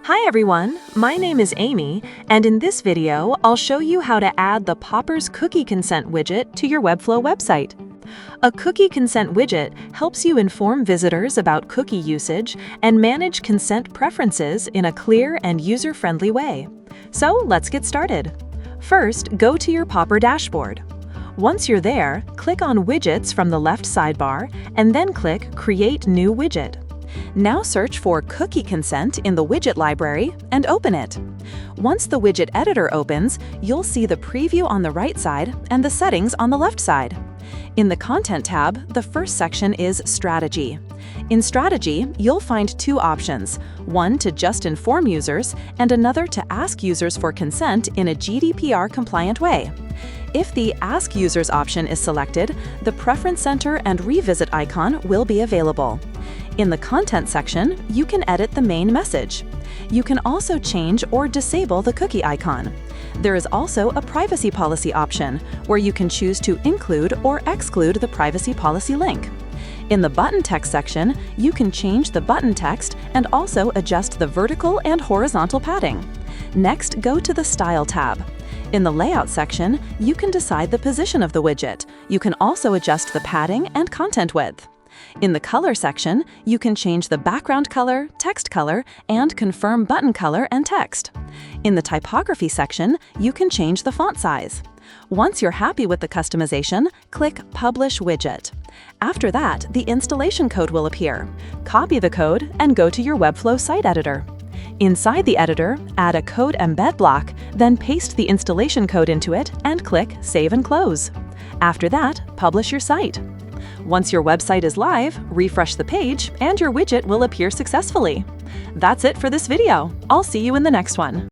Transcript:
Hi everyone, my name is Amy, and in this video, I'll show you how to add the Popper's Cookie Consent widget to your Webflow website. A Cookie Consent widget helps you inform visitors about cookie usage and manage consent preferences in a clear and user-friendly way. So let's get started. First, go to your Popper dashboard. Once you're there, click on Widgets from the left sidebar and then click Create New Widget. Now search for Cookie Consent in the widget library and open it. Once the widget editor opens, you'll see the preview on the right side and the settings on the left side. In the Content tab, the first section is Strategy. In Strategy, you'll find two options, one to just inform users and another to ask users for consent in a GDPR-compliant way. If the Ask Users option is selected, the Preference Center and Revisit icon will be available. In the Content section, you can edit the main message. You can also change or disable the cookie icon. There is also a Privacy Policy option, where you can choose to include or exclude the privacy policy link. In the Button Text section, you can change the button text and also adjust the vertical and horizontal padding. Next, go to the Style tab. In the Layout section, you can decide the position of the widget. You can also adjust the padding and content width. In the Color section, you can change the background color, text color, and confirm button color and text. In the Typography section, you can change the font size. Once you're happy with the customization, click Publish Widget. After that, the installation code will appear. Copy the code and go to your Webflow site editor. Inside the editor, add a code embed block, then paste the installation code into it and click Save and Close. After that, publish your site. Once your website is live, refresh the page and your widget will appear successfully. That's it for this video. I'll see you in the next one.